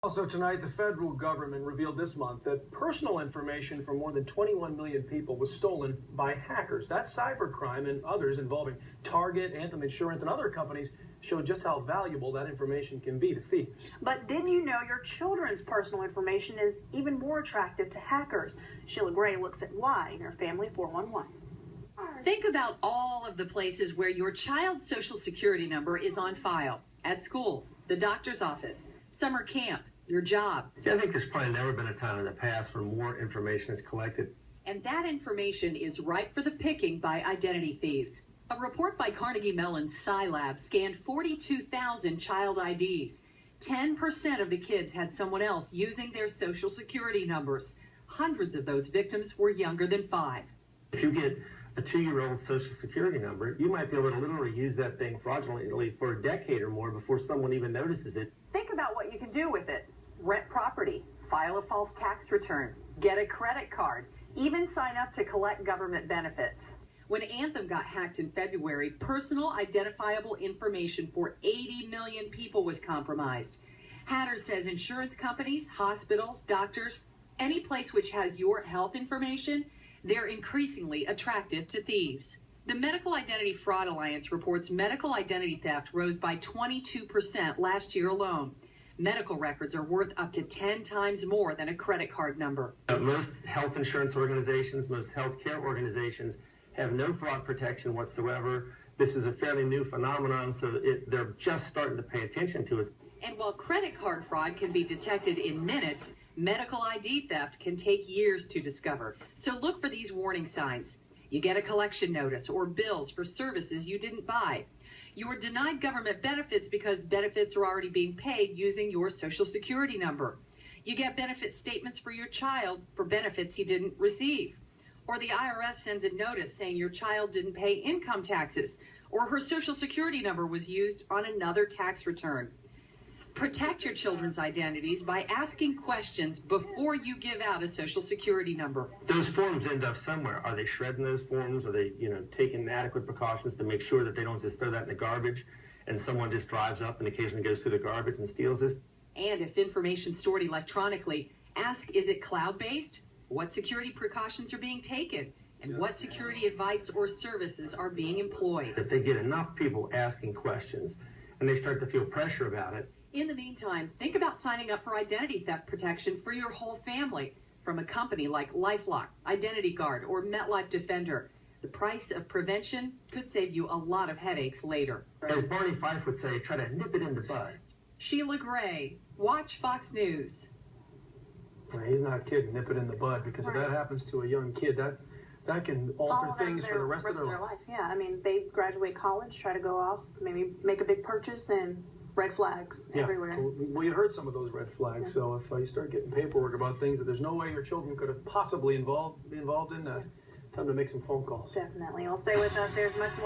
Also tonight, the federal government revealed this month that personal information from more than 21 million people was stolen by hackers. That cybercrime and others involving Target, Anthem Insurance, and other companies show just how valuable that information can be to thieves. But did you know your children's personal information is even more attractive to hackers? Sheila Gray looks at why in her Family 411. Think about all of the places where your child's social security number is on file. At school, the doctor's office, summer camp, your job. Yeah, I think there's probably never been a time in the past where more information is collected. And that information is ripe for the picking by identity thieves. A report by Carnegie Mellon's Scilab scanned 42,000 child IDs. 10% of the kids had someone else using their social security numbers. Hundreds of those victims were younger than 5. If you get a 2-year-old social security number, you might be able to literally use that thing fraudulently for a decade or more before someone even notices it. Think about what you can do with it. Rent property, file a false tax return, get a credit card, even sign up to collect government benefits. When Anthem got hacked in February, personal identifiable information for 80 million people was compromised. Hatter says insurance companies, hospitals, doctors, any place which has your health information, they're increasingly attractive to thieves. The Medical Identity Fraud Alliance reports medical identity theft rose by 22% last year alone. Medical records are worth up to 10 times more than a credit card number. Most health insurance organizations, most healthcare organizations have no fraud protection whatsoever. This is a fairly new phenomenon, so they're just starting to pay attention to it. And while credit card fraud can be detected in minutes, medical ID theft can take years to discover. So look for these warning signs. You get a collection notice or bills for services you didn't buy. You are denied government benefits because benefits are already being paid using your social security number. You get benefit statements for your child for benefits he didn't receive. Or the IRS sends a notice saying your child didn't pay income taxes or her social security number was used on another tax return. Protect your children's identities by asking questions before you give out a social security number. Those forms end up somewhere. Are they shredding those forms? Are they, taking adequate precautions to make sure that they don't just throw that in the garbage and someone just drives up and occasionally goes through the garbage and steals this? And if information stored electronically, ask, is it cloud-based? What security precautions are being taken? And what security advice or services are being employed? If they get enough people asking questions and they start to feel pressure about it. In the meantime, think about signing up for identity theft protection for your whole family from a company like LifeLock, Identity Guard, or MetLife Defender. The price of prevention could save you a lot of headaches later. As Barney Fife would say, try to nip it in the bud. Sheila Gray, watch Fox News. He's not kidding, nip it in the bud, because if that happens to a young kid, that can alter things for the rest of their life. Yeah, I mean, they graduate college, try to go off, maybe make a big purchase, and red flags everywhere. Well, you heard some of those red flags, so if you start getting paperwork about things that there's no way your children could have possibly be involved in, time to make some phone calls. Definitely. Well, stay with us. There's much more.